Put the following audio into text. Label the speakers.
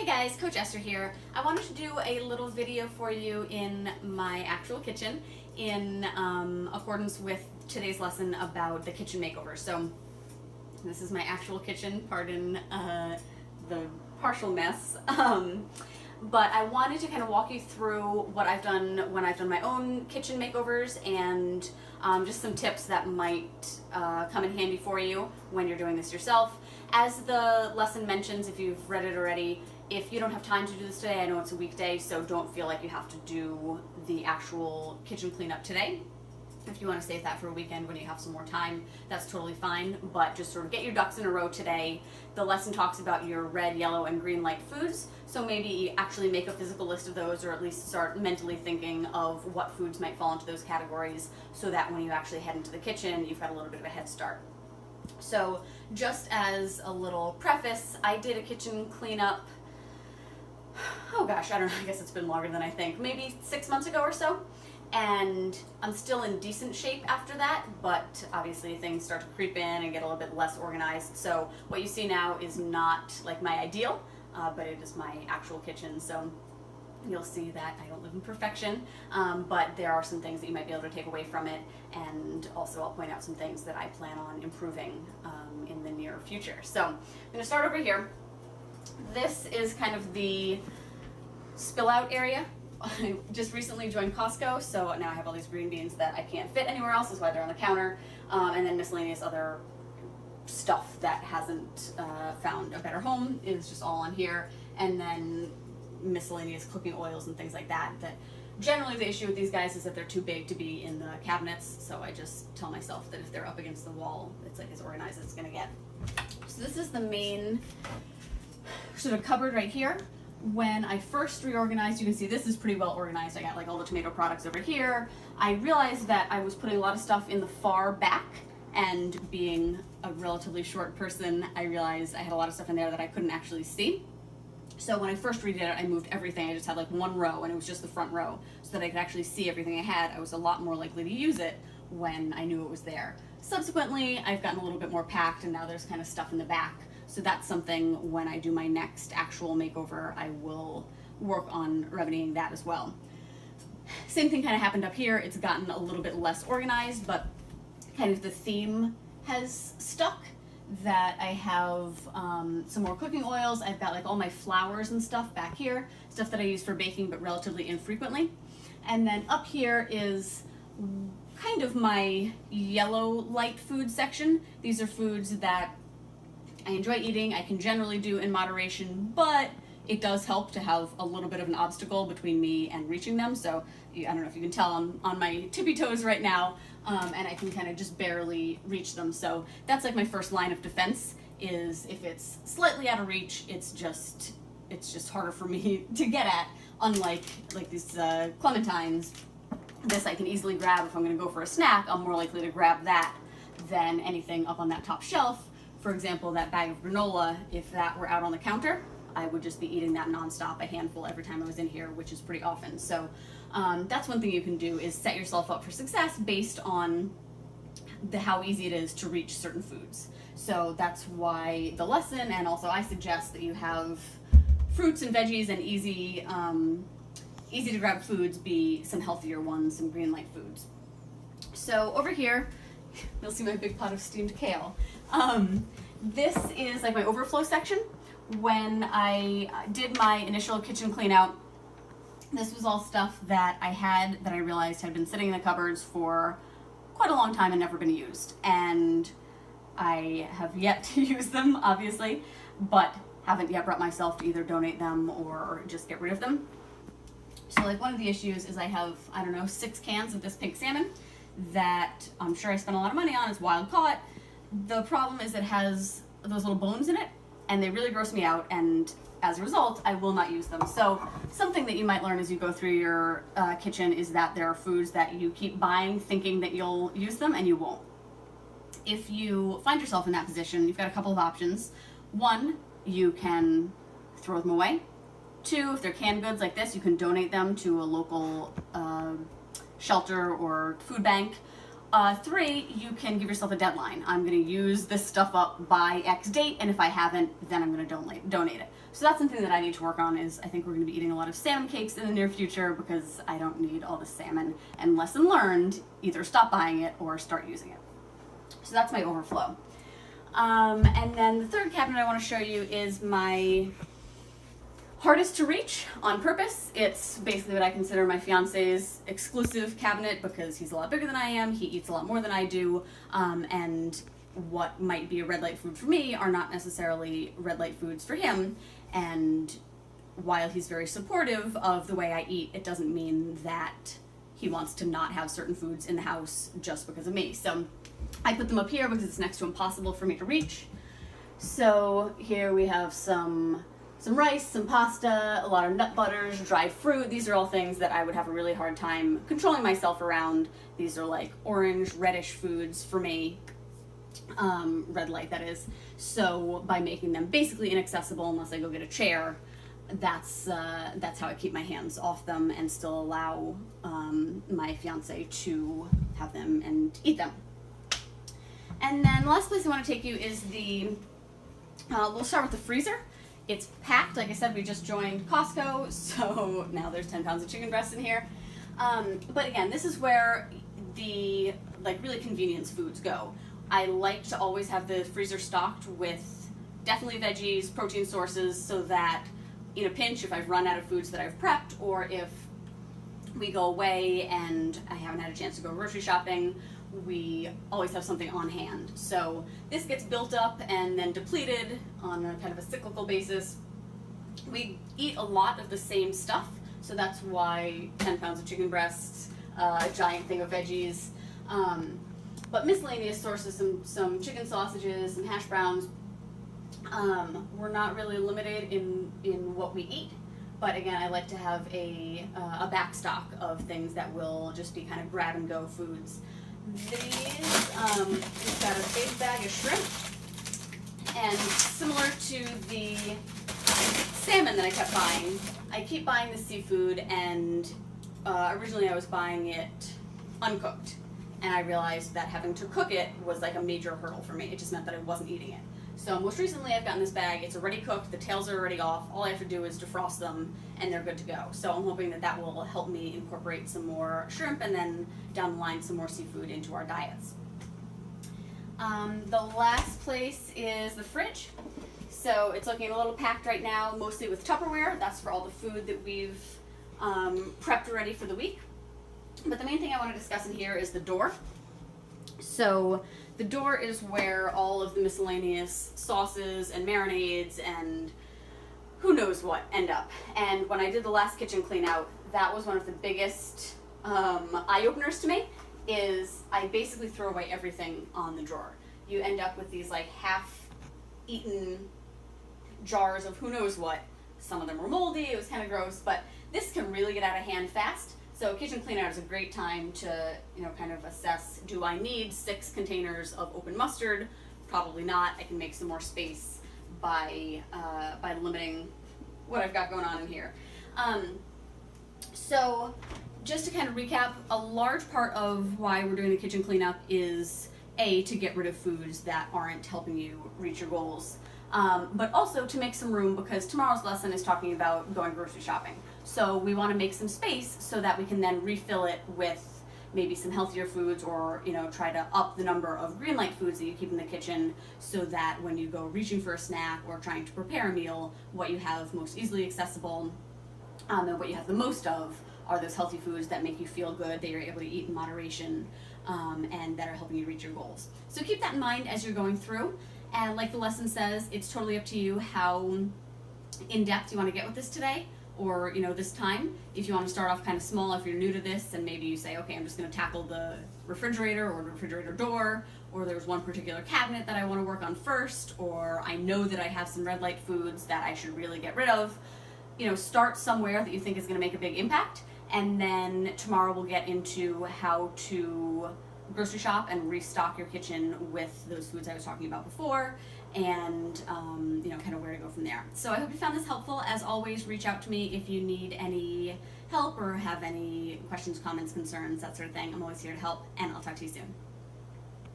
Speaker 1: Hey guys, Coach Esther here. I wanted to do a little video for you in my actual kitchen in accordance with today's lesson about the kitchen makeover. So this is my actual kitchen, pardon the partial mess. But I wanted to kind of walk you through what I've done when I've done my own kitchen makeovers and just some tips that might come in handy for you when you're doing this yourself. As the lesson mentions, if you've read it already, if you don't have time to do this today, I know it's a weekday, so don't feel like you have to do the actual kitchen cleanup today. If you want to save that for a weekend when you have some more time, that's totally fine, but just sort of get your ducks in a row today. The lesson talks about your red, yellow, and green light foods, so maybe actually make a physical list of those, or at least start mentally thinking of what foods might fall into those categories, so that when you actually head into the kitchen, you've got a little bit of a head start. So just as a little preface, I did a kitchen cleanup, oh gosh, I don't know, I guess it's been longer than I think, maybe 6 months ago or so. And I'm still in decent shape after that, but obviously things start to creep in and get a little bit less organized. So what you see now is not like my ideal, but it is my actual kitchen. So you'll see that I don't live in perfection, but there are some things that you might be able to take away from it. And also I'll point out some things that I plan on improving in the near future. So I'm gonna start over here. This is kind of the spill out area. I just recently joined Costco, so now I have all these green beans that I can't fit anywhere else, is why they're on the counter, and then miscellaneous other stuff that hasn't found a better home is just all on here, and then miscellaneous cooking oils and things like that. That generally the issue with these guys is that they're too big to be in the cabinets, so I just tell myself that if they're up against the wall, it's like as organized as it's gonna get. So this is the main sort of cupboard right here. When I first reorganized, you can see this is pretty well organized. I got like all the tomato products over here. I realized that I was putting a lot of stuff in the far back, and being a relatively short person, I realized I had a lot of stuff in there that I couldn't actually see. So when I first redid it, I moved everything. I just had like one row, and it was just the front row, so that I could actually see everything I had. I was a lot more likely to use it when I knew it was there. Subsequently, I've gotten a little bit more packed, and now there's kind of stuff in the back. So that's something when I do my next actual makeover, I will work on remedying that as well. Same thing kind of happened up here. It's gotten a little bit less organized, but kind of the theme has stuck, that I have some more cooking oils. I've got like all my flours and stuff back here, stuff that I use for baking but relatively infrequently. And then up here is kind of my yellow light food section. These are foods that I enjoy eating, I can generally do in moderation, but it does help to have a little bit of an obstacle between me and reaching them. So I don't know if you can tell, I'm on my tippy toes right now, and I can kind of just barely reach them. So that's like my first line of defense, is if it's slightly out of reach, it's just harder for me to get at. Unlike like these clementines, this I can easily grab. If I'm gonna go for a snack, I'm more likely to grab that than anything up on that top shelf. For example, that bag of granola, if that were out on the counter, I would just be eating that nonstop, a handful every time I was in here, which is pretty often. So that's one thing you can do, is set yourself up for success based on how easy it is to reach certain foods. So that's why the lesson, and also I suggest that you have fruits and veggies and easy to grab foods be some healthier ones, some green light foods. So over here, you'll see my big pot of steamed kale. This is like my overflow section. When I did my initial kitchen clean out, this was all stuff that I had that I realized had been sitting in the cupboards for quite a long time and never been used. And I have yet to use them, obviously, but haven't yet brought myself to either donate them or just get rid of them. So like one of the issues is I have, I don't know, 6 cans of this pink salmon that I'm sure I spent a lot of money on. It's wild caught. The problem is it has those little bones in it, and they really gross me out, and as a result, I will not use them. So something that you might learn as you go through your kitchen is that there are foods that you keep buying thinking that you'll use them, and you won't. If you find yourself in that position, you've got a couple of options. One, you can throw them away. 2, if they're canned goods like this, you can donate them to a local shelter or food bank. 3, you can give yourself a deadline. I'm going to use this stuff up by X date, and if I haven't, then I'm going to donate it. So that's something that I need to work on. Is I think we're going to be eating a lot of salmon cakes in the near future because I don't need all the salmon. And lesson learned, either stop buying it or start using it. So that's my overflow. And then the third cabinet I want to show you is my hardest to reach on purpose. It's basically what I consider my fiance's exclusive cabinet because he's a lot bigger than I am, he eats a lot more than I do, and what might be a red light food for me are not necessarily red light foods for him. And while he's very supportive of the way I eat, it doesn't mean that he wants to not have certain foods in the house just because of me. So I put them up here because it's next to impossible for me to reach. So here we have some rice, some pasta, a lot of nut butters, dried fruit. These are all things that I would have a really hard time controlling myself around. These are like orange, reddish foods for me, red light that is. So by making them basically inaccessible unless I go get a chair, that's how I keep my hands off them and still allow my fiance to have them and eat them. And then the last place I want to take you is we'll start with the freezer. It's packed. Like I said, we just joined Costco, so now there's 10 pounds of chicken breast in here. But again, this is where the really convenience foods go. I like to always have the freezer stocked with definitely veggies, protein sources, so that in a pinch, if I've run out of foods that I've prepped, or if we go away and I haven't had a chance to go grocery shopping, we always have something on hand. So this gets built up and then depleted on a kind of a cyclical basis. We eat a lot of the same stuff, so that's why 10 pounds of chicken breasts, a giant thing of veggies, but miscellaneous sources, some chicken sausages, some hash browns. We're not really limited in what we eat, but again, I like to have a backstock of things that will just be kind of grab and go foods. These, we've got a big bag of shrimp, and similar to the salmon that I kept buying, I keep buying the seafood, and originally I was buying it uncooked, and I realized that having to cook it was like a major hurdle for me. It just meant that I wasn't eating it. So most recently I've gotten this bag. It's already cooked, the tails are already off. All I have to do is defrost them and they're good to go. So I'm hoping that that will help me incorporate some more shrimp and then down the line some more seafood into our diets. The last place is the fridge. So it's looking a little packed right now, mostly with Tupperware. That's for all the food that we've prepped already for the week. But the main thing I want to discuss in here is the door. So the door is where all of the miscellaneous sauces and marinades and who knows what end up. And when I did the last kitchen clean out, that was one of the biggest eye-openers to me, is I basically throw away everything on the drawer. You end up with these like half-eaten jars of who knows what. Some of them were moldy, it was kind of gross, but this can really get out of hand fast. So kitchen clean out is a great time to, kind of assess, do I need 6 containers of open mustard? Probably not. I can make some more space by limiting what I've got going on in here. So just to kind of recap, a large part of why we're doing the kitchen cleanup is to get rid of foods that aren't helping you reach your goals, but also to make some room, because tomorrow's lesson is talking about going grocery shopping. So we want to make some space so that we can then refill it with maybe some healthier foods, or try to up the number of green light foods that you keep in the kitchen, so that when you go reaching for a snack or trying to prepare a meal, what you have most easily accessible and what you have the most of are those healthy foods that make you feel good, that you're able to eat in moderation, and that are helping you reach your goals. So keep that in mind as you're going through. And like the lesson says, it's totally up to you how in-depth you want to get with this today, or this time. If you want to start off kind of small, if you're new to this, and maybe you say, okay, I'm just going to tackle the refrigerator or the refrigerator door, or there's one particular cabinet that I want to work on first, or I know that I have some red light foods that I should really get rid of. Start somewhere that you think is going to make a big impact, and then tomorrow we'll get into how to grocery shop and restock your kitchen with those foods I was talking about before, and you know, kind of where to go from there. So I hope you found this helpful. As always, reach out to me if you need any help or have any questions, comments, concerns, that sort of thing. I'm always here to help, and I'll talk to you soon.